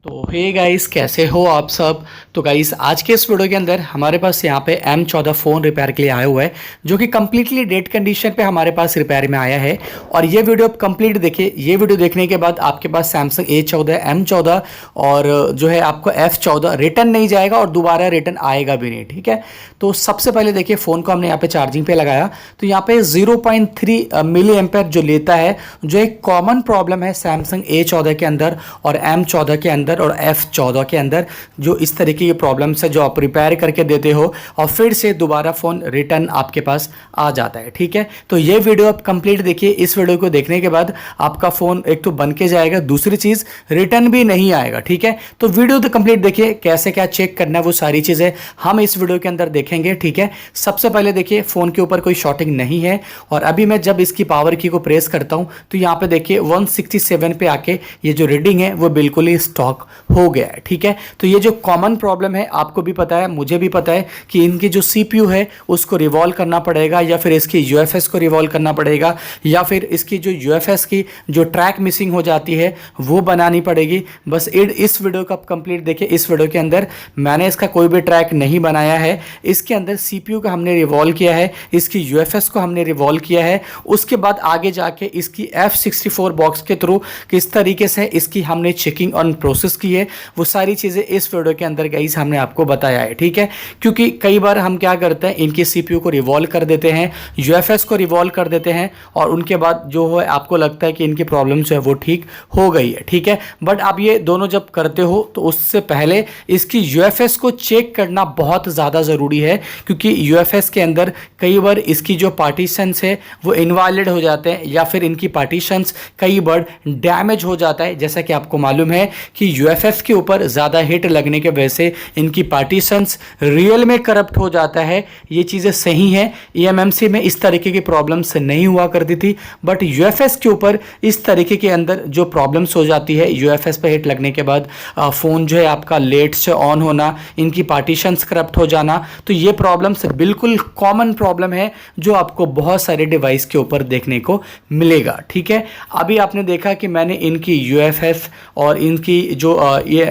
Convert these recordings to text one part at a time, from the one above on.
तो hey guys, कैसे हो आप सब। तो गाइस, आज के इस वीडियो के अंदर हमारे पास यहाँ पे M14 फ़ोन रिपेयर के लिए आया हुआ है, जो कि कम्प्लीटली डेड कंडीशन पे हमारे पास रिपेयर में आया है। और ये वीडियो आप कंप्लीट देखिए। ये वीडियो देखने के बाद आपके पास सैमसंग A14 M14 और जो है आपको F14 रिटर्न नहीं जाएगा और दोबारा रिटर्न आएगा भी नहीं। ठीक है, तो सबसे पहले देखिए, फ़ोन को हमने यहाँ पे चार्जिंग पे लगाया तो यहाँ पे 0.3 मिली एम्पेयर जो लेता है, जो एक कॉमन प्रॉब्लम है सैमसंग A14 के अंदर और M14 के अंदर और F14 के अंदर। जो इस तरीके की प्रॉब्लम्स है जो आप रिपेयर करके देते हो और फिर से दोबारा फ़ोन रिटर्न आपके पास आ जाता है। ठीक है, तो ये वीडियो आप कंप्लीट देखिए। इस वीडियो को देखने के बाद आपका फ़ोन एक तो बन के जाएगा, दूसरी चीज़ रिटर्न भी नहीं आएगा। ठीक है, तो वीडियो तो कंप्लीट देखिए, कैसे क्या चेक करना है वो सारी चीज़ें हम इस वीडियो के अंदर देखेंगे। ठीक है, सबसे पहले देखिए, फ़ोन के ऊपर कोई शॉर्टिंग नहीं है और अभी मैं जब इसकी पावर की को प्रेस करता हूँ तो यहाँ पे देखिए 167 पे आके ये जो रीडिंग है वो बिल्कुल ही स्टॉक हो गया है। ठीक है, तो ये जो कॉमन प्रॉब्लम है, आपको भी पता है, मुझे भी पता है कि इनकी जो CPU है उसको रिवॉल्व करना पड़ेगा, या फिर इसकी UFS को रिवॉल्व करना पड़ेगा, या फिर इसकी जो UFS की जो ट्रैक मिसिंग हो जाती है वो बनानी पड़ेगी। बस इस वीडियो को आप कंप्लीट देखिए। इस वीडियो के अंदर मैंने इसका कोई भी ट्रैक नहीं बनाया है। इसके अंदर CPU का हमने रिवॉल्व किया है, इसकी UFS को हमने रिवॉल्व किया है। उसके बाद आगे जाके इसकी F64 बॉक्स के थ्रू किस तरीके से इसकी हमने चेकिंग ऑन प्रोसेस की है, वो सारी चीज़ें इस वीडियो के अंदर गाइस हमने आपको बताया है। ठीक है, क्योंकि कई बार हम क्या करते हैं, इनकी CPU को रिवॉल्व कर देते हैं, UFS को रिवॉल्व कर देते हैं और उनके बाद जो है आपको लगता है कि इनकी प्रॉब्लम जो है वो ठीक हो गई है। ठीक है, बट आप ये दोनों जब करते हो तो उससे पहले इसकी UFS को चेक करना बहुत ज़्यादा ज़रूरी है, क्योंकि UFS के अंदर कई बार इसकी जो पार्टीशंस है वो इनवैलिड हो जाते हैं, या फिर इनकी पार्टीशंस कई बार डैमेज हो जाता है। जैसा कि आपको मालूम है कि UFS के ऊपर ज़्यादा हिट लगने की वजह से इनकी पार्टीशंस रियल में करप्ट हो जाता है। ये चीज़ें सही हैं, eMMC में इस तरीके की प्रॉब्लम्स नहीं हुआ करती थी, बट UFS के ऊपर इस तरीके के अंदर जो प्रॉब्लम्स हो जाती है, UFS पे हिट लगने के बाद फ़ोन जो है आपका लेट से ऑन होना, इनकी पार्टीशंस करप्ट हो जाना, तो ये प्रॉब्लम्स बिल्कुल कॉमन प्रॉब्लम है जो आपको बहुत सारे डिवाइस के ऊपर देखने को मिलेगा। ठीक है, अभी आपने देखा कि मैंने इनकी UFS और इनकी जो ये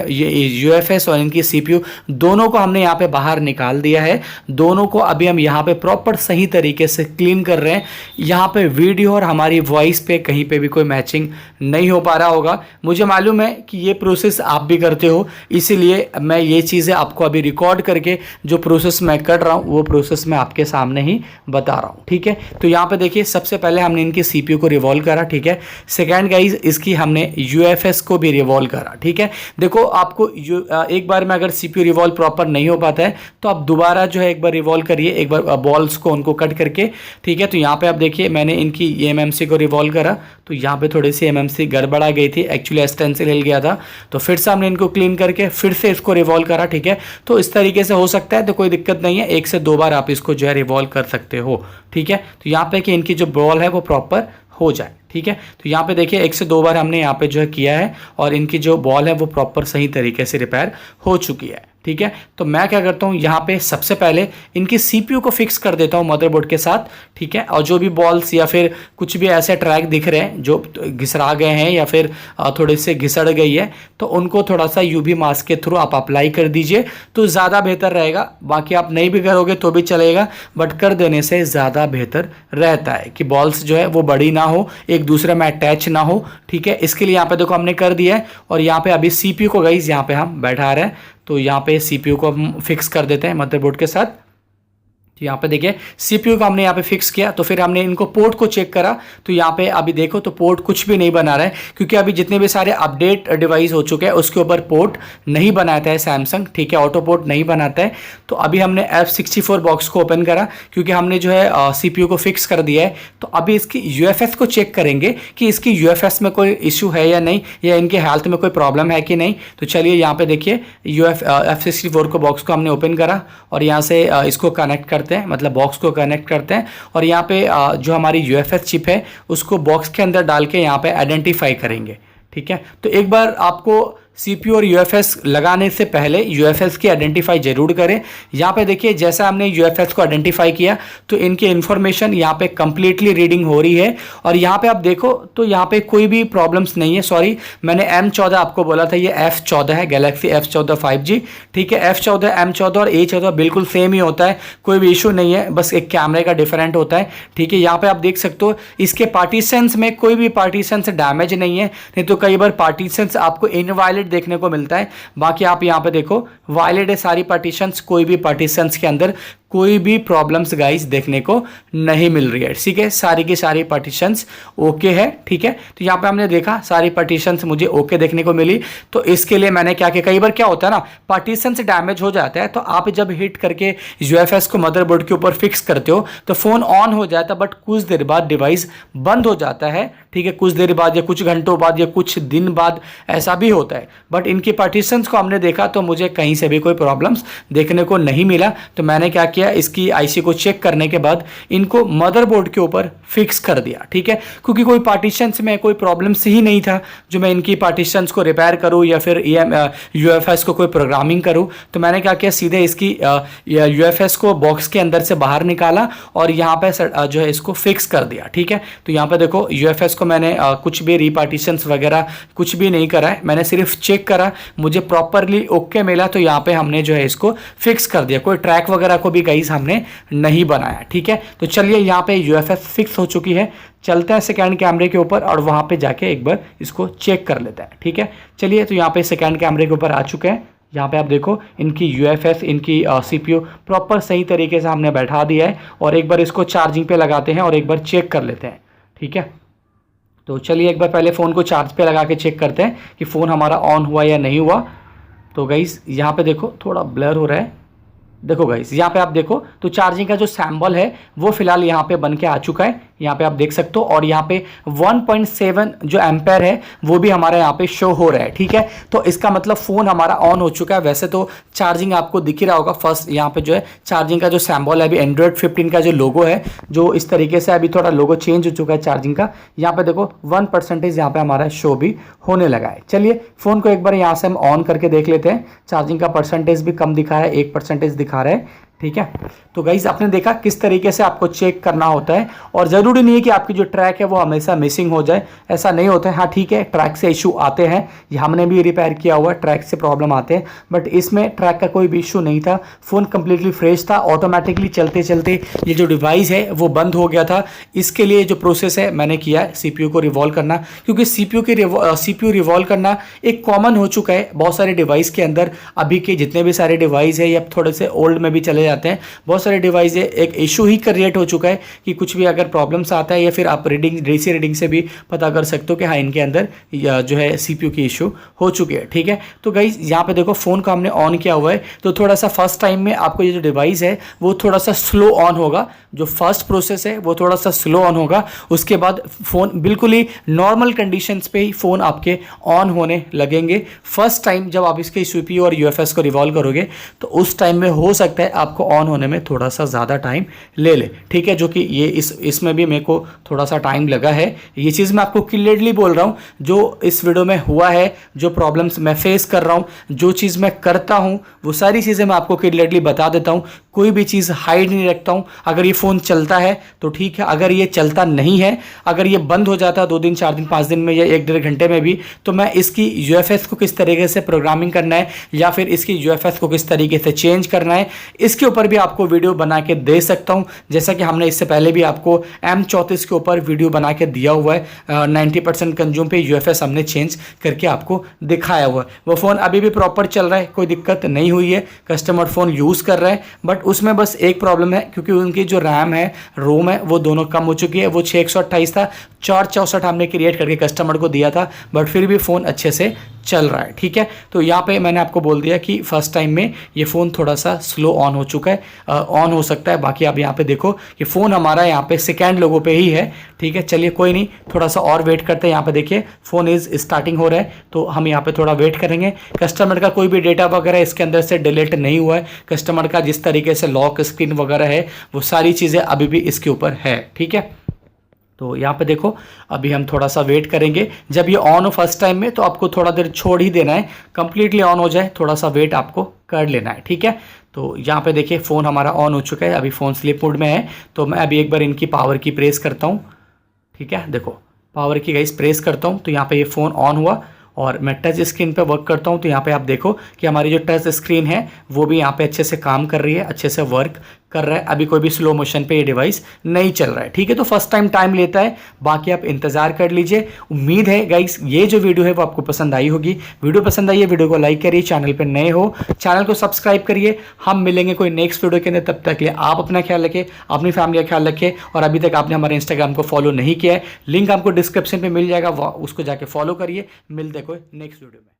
UFS और इनकी CPU दोनों को हमने यहाँ पे बाहर निकाल दिया है। दोनों को अभी हम यहाँ पे प्रॉपर सही तरीके से क्लीन कर रहे हैं। यहाँ पे वीडियो और हमारी वॉइस पे कहीं पे भी कोई मैचिंग नहीं हो पा रहा होगा। मुझे मालूम है कि ये प्रोसेस आप भी करते हो, इसीलिए मैं ये चीज़ें आपको अभी रिकॉर्ड करके जो प्रोसेस मैं कर रहा हूँ वो प्रोसेस मैं आपके सामने ही बता रहा हूँ। ठीक है, तो यहाँ पे देखिए, सबसे पहले हमने इनकी CPU को रिवॉल्व करा। ठीक है, सेकेंड गाइज इसकी हमने UFS को भी रिवॉल्व करा। ठीक है, देखो आपको एक बार में अगर CPU रिवॉल्व प्रॉपर नहीं हो पाता है तो आप दोबारा जो है एक बार रिवॉल्व करिए, एक बार बॉल्स को उनको कट करके। ठीक है, तो यहाँ पे आप देखिए मैंने इनकी eMMC को रिवॉल्व करा तो यहाँ पे थोड़ी सी eMMC गड़बड़ा गई थी, एक्चुअली स्टेंसिल हिल गया था, तो फिर से हमने इनको क्लीन करके फिर से इसको रिवॉल्व करा। ठीक है, तो इस तरीके से हो सकता है, तो कोई दिक्कत नहीं है, 1 से 2 बार आप इसको जो है रिवॉल्व कर सकते हो। ठीक है, तो यहाँ पे कि इनकी जो बॉल है वो प्रॉपर हो जाए। ठीक है, तो यहाँ पे देखिए 1 से 2 बार हमने यहाँ पे जो है किया है और इनकी जो बॉल है वो प्रॉपर सही तरीके से रिपेयर हो चुकी है। ठीक है, तो मैं क्या करता हूँ, यहाँ पे सबसे पहले इनकी CPU को फिक्स कर देता हूँ मदरबोर्ड के साथ। ठीक है, और जो भी बॉल्स या फिर कुछ भी ऐसे ट्रैक दिख रहे हैं जो घिसरा गए हैं या फिर थोड़े से घिसड़ गई है, तो उनको थोड़ा सा UV मास्क के थ्रू आप अप्लाई कर दीजिए तो ज़्यादा बेहतर रहेगा। बाकी आप नहीं भी करोगे तो भी चलेगा, बट कर देने से ज़्यादा बेहतर रहता है कि बॉल्स जो है वो बड़ी ना हो, एक दूसरे में अटैच ना हो। ठीक है, इसके लिए यहाँ पे देखो हमने कर दिया है और यहाँ पे अभी CPU को गाइस यहाँ पे हम बैठा रहे हैं, तो यहाँ पे CPU को हम फिक्स कर देते हैं मदरबोर्ड के साथ। तो यहाँ पे देखिए CPU को हमने यहाँ पे फिक्स किया, तो फिर हमने इनको पोर्ट को चेक करा तो यहाँ पे अभी देखो तो पोर्ट कुछ भी नहीं बना रहा है, क्योंकि अभी जितने भी सारे अपडेट डिवाइस हो चुके हैं उसके ऊपर पोर्ट नहीं बनाता है सैमसंग। ठीक है, ऑटो पोर्ट नहीं बनाता है। तो अभी हमने F64 बॉक्स को ओपन करा, क्योंकि हमने जो है CPU को फिक्स कर दिया है। तो अभी इसकी UFS को चेक करेंगे कि इसकी UFS में कोई इशू है या नहीं, या इनके हेल्थ में कोई प्रॉब्लम है कि नहीं। तो चलिए यहाँ पे देखिए F64 को बॉक्स को हमने ओपन करा और यहाँ से इसको कनेक्ट करते हैं, मतलब बॉक्स को कनेक्ट करते हैं और यहाँ पे जो हमारी UFS चिप है उसको बॉक्स के अंदर डाल के यहाँ पे आइडेंटिफाई करेंगे। ठीक है, तो एक बार आपको CPU और UFS लगाने से पहले UFS की आइडेंटिफाई जरूर करें। यहाँ पे देखिए जैसा हमने UFS को आइडेंटिफाई किया तो इनकी इन्फॉर्मेशन यहाँ पे कंप्लीटली रीडिंग हो रही है और यहाँ पे आप देखो तो यहाँ पे कोई भी प्रॉब्लम्स नहीं है। सॉरी, मैंने M14 आपको बोला था, ये F14 है, गैलेक्सी F14 5G। ठीक है, F14 M14 और A14 बिल्कुल सेम ही होता है, कोई भी इशू नहीं है, बस एक कैमरे का डिफरेंट होता है। ठीक है, यहाँ पे आप देख सकते हो इसके पार्टीशंस में कोई भी पार्टीशन डैमेज नहीं है, नहीं तो कई बार पार्टीशंस आपको इनवायलेट देखने को मिलता है। बाकी आप यहाँ पे देखो वायलेट है सारी पार्टीशंस, कोई भी पार्टीशंस के अंदर कोई भी प्रॉब्लम्स गाइस देखने को नहीं मिल रही है। ठीक है, सारी की सारी पार्टीशंस ओके है। ठीक है, तो यहाँ पे हमने देखा सारी पार्टीशंस मुझे ओके देखने को मिली। तो इसके लिए मैंने क्या किया, कई बार क्या होता है ना पार्टीशंस डैमेज हो जाता है, तो आप जब हिट करके UFS को मदरबोर्ड के ऊपर फिक्स करते हो तो फोन ऑन हो जाता है, बट कुछ देर बाद डिवाइस बंद हो जाता है। ठीक है, कुछ देर बाद या कुछ घंटों बाद या कुछ दिन बाद ऐसा भी होता है, बट इनकी पार्टीशंस को हमने देखा तो मुझे कहीं से भी कोई प्रॉब्लम्स देखने को नहीं मिला। तो मैंने क्या किया, इसकी IC को चेक करने के बाद इनको मदरबोर्ड के ऊपर फिक्स कर दिया। ठीक है, क्योंकि कोई पार्टीशंस में कोई प्रॉब्लम्स ही नहीं था जो मैं इनकी पार्टीशंस को रिपेयर करूं या फिर UFS को कोई प्रोग्रामिंग करूं। तो मैंने क्या किया, सीधे इसकी UFS को बॉक्स के अंदर से बाहर निकाला और यहाँ पे जो है इसको फिक्स कर दिया। ठीक है, तो यहाँ पे देखो UFS को मैंने कुछ भी रीपार्टीशंस वगैरह कुछ भी नहीं करा है, मैंने सिर्फ चेक करा, मुझे प्रॉपरली ओके मिला, तो यहाँ पे हमने जो है इसको फिक्स कर दिया। कोई ट्रैक वगैरह को भी गाइस हमने नहीं बनाया। ठीक है, तो चलिए यहाँ पे UFS फिक्स हो चुकी है, चलते हैं सेकंड कैमरे के ऊपर और वहाँ पे जाके एक बार इसको चेक कर लेते हैं। ठीक है, चलिए तो यहाँ पे सेकंड कैमरे के ऊपर आ चुके हैं। यहाँ पे आप देखो इनकी UFS इनकी CPU प्रॉपर सही तरीके से हमने बैठा दिया है और एक बार इसको चार्जिंग पे लगाते हैं और एक बार चेक कर लेते हैं। ठीक है, तो चलिए एक बार पहले फ़ोन को चार्ज पे लगा के चेक करते हैं कि फ़ोन हमारा ऑन हुआ या नहीं हुआ। तो गाइस यहाँ पे देखो थोड़ा ब्लर हो रहा है, देखो गाइस यहाँ पे आप देखो तो चार्जिंग का जो सैम्बल है वो फिलहाल यहाँ पे बन के आ चुका है, यहाँ पे आप देख सकते हो, और यहाँ पे 1.7 जो एम्पेयर है वो भी हमारा यहाँ पे शो हो रहा है। ठीक है, तो इसका मतलब फ़ोन हमारा ऑन हो चुका है। वैसे तो चार्जिंग आपको दिख ही रहा होगा, फर्स्ट यहाँ पे जो है चार्जिंग का जो सैम्बल है, अभी एंड्रॉयड 15 का जो लोगो है जो इस तरीके से अभी थोड़ा लोगो चेंज हो चुका है चार्जिंग का। यहाँ पे देखो 1% यहाँ पे हमारा शो भी होने लगा है। चलिए फ़ोन को एक बार यहाँ से हम ऑन करके देख लेते हैं, चार्जिंग का परसेंटेज भी कम दिखा है, 1% दिखा रहा है। ठीक है, तो गाइज आपने देखा किस तरीके से आपको चेक करना होता है, और ज़रूरी नहीं है कि आपकी जो ट्रैक है वो हमेशा मिसिंग हो जाए, ऐसा नहीं होता है। हाँ ठीक है, ट्रैक से इशू आते हैं, ये हमने भी रिपेयर किया हुआ, ट्रैक से प्रॉब्लम आते हैं, बट इसमें ट्रैक का कोई भी इशू नहीं था। फ़ोन कंप्लीटली फ्रेश था, ऑटोमेटिकली चलते चलते ये जो डिवाइस है वो बंद हो गया था। इसके लिए जो प्रोसेस है मैंने किया है CPU को रिवॉल्व करना, क्योंकि CPU रिवॉल्व करना एक कॉमन हो चुका है बहुत सारे डिवाइस के अंदर। अभी के जितने भी सारे डिवाइस है या थोड़े से ओल्ड में भी चले जाते हैं, बहुत सारे डिवाइस है, एक इशू ही क्रिएट हो चुका है कि कुछ भी अगर प्रॉब्लम्स आता है या फिर आप डीसी रीडिंग से भी पता कर सकते हो कि हाँ इनके अंदर जो है CPU की इशू हो चुकी है। ठीक है, तो गाइस यहाँ पे देखो फ़ोन को हमने ऑन किया हुआ है, तो थोड़ा सा फर्स्ट टाइम में आपको ये जो डिवाइस है वो थोड़ा सा स्लो ऑन होगा, जो फर्स्ट प्रोसेस है वो थोड़ा सा स्लो ऑन होगा। उसके बाद फ़ोन बिल्कुल ही नॉर्मल कंडीशंस पे ही फ़ोन आपके ऑन होने लगेंगे। फर्स्ट टाइम जब आप इसके CPU और UFS को रिवॉल्व करोगे तो उस टाइम में हो सकता है आपको ऑन होने में थोड़ा सा ज़्यादा टाइम ले ले। ठीक है, जो कि ये इसमें भी मेरे को थोड़ा सा टाइम लगा है। ये चीज़ मैं आपको क्लियरली बोल रहा हूँ, जो इस वीडियो में हुआ है, जो प्रॉब्लम्स मैं फेस कर रहा हूँ, जो चीज़ मैं करता हूँ वो सारी चीज़ें मैं आपको क्लियरली बता देता हूँ, कोई भी चीज़ हाइड नहीं रखता हूँ। अगर ये फ़ोन चलता है तो ठीक है, अगर ये चलता नहीं है, अगर ये बंद हो जाता है 2 दिन 4 दिन 5 दिन में या 1-1.5 घंटे में भी, तो मैं इसकी UFS को किस तरीके से प्रोग्रामिंग करना है या फिर इसकी UFS को किस तरीके से चेंज करना है, इसके ऊपर भी आपको वीडियो बना के दे सकता हूं। जैसा कि हमने इससे पहले भी आपको M34 के ऊपर वीडियो बना के दिया हुआ है, 90% कंज्यूम पे UFS हमने चेंज करके आपको दिखाया हुआ है। वो फ़ोन अभी भी प्रॉपर चल रहा है, कोई दिक्कत नहीं हुई है, कस्टमर फ़ोन यूज़ कर रहा है, बट उसमें बस एक प्रॉब्लम है, क्योंकि उनकी जो रैम है रोम है वो दोनों कम हो चुकी है। वो 6/128 था, 4/64 हमने क्रिएट करके कस्टमर को दिया था, बट फिर भी फ़ोन अच्छे से चल रहा है। ठीक है, तो यहाँ पे मैंने आपको बोल दिया कि फर्स्ट टाइम में ये फ़ोन थोड़ा सा स्लो ऑन हो चुका है, ऑन हो सकता है। बाकी आप यहाँ पे देखो कि फ़ोन हमारा यहाँ पे सेकेंड लोगो पे ही है। ठीक है, चलिए कोई नहीं, थोड़ा सा और वेट करते हैं। यहाँ पे देखिए फ़ोन इज़ स्टार्टिंग हो रहा है, तो हम यहाँ पे थोड़ा वेट करेंगे। कस्टमर का कोई भी डेटा वगैरह इसके अंदर से डिलीट नहीं हुआ है, कस्टमर का जिस तरीके से लॉक स्क्रीन वगैरह है वो सारी चीज़ें अभी भी इसके ऊपर है। ठीक है, तो यहाँ पे देखो अभी हम थोड़ा सा वेट करेंगे। जब ये ऑन हो फर्स्ट टाइम में तो आपको थोड़ा देर छोड़ ही देना है, कंप्लीटली ऑन हो जाए थोड़ा सा वेट आपको कर लेना है, ठीक है। तो यहाँ पे देखिए फ़ोन हमारा ऑन हो चुका है, अभी फ़ोन स्लीप मोड में है। तो मैं अभी एक बार इनकी पावर की प्रेस करता हूँ, ठीक है। देखो पावर की गाइस प्रेस करता हूँ तो यहाँ पे ये फ़ोन ऑन हुआ और मैं टच स्क्रीन पे वर्क करता हूँ तो यहाँ पे आप देखो कि हमारी जो टच स्क्रीन है वो भी यहाँ पे अच्छे से काम कर रही है, अच्छे से वर्क कर रहा है। अभी कोई भी स्लो मोशन पे ये डिवाइस नहीं चल रहा है, ठीक है। तो फर्स्ट टाइम लेता है, बाकी आप इंतजार कर लीजिए। उम्मीद है गाइस ये जो वीडियो है वो आपको पसंद आई होगी। वीडियो पसंद आई है वीडियो को लाइक करिए, चैनल पर नए हो चैनल को सब्सक्राइब करिए। हम मिलेंगे कोई नेक्स्ट वीडियो के अंदर, तब तक के लिए आप अपना ख्याल रखें, अपनी फैमिली का ख्याल रखें। और अभी तक आपने हमारे इंस्टाग्राम को फॉलो नहीं किया है, लिंक आपको डिस्क्रिप्शन में मिल जाएगा, उसको जाके फॉलो करिए। मिलते कोई नेक्स्ट वीडियो में।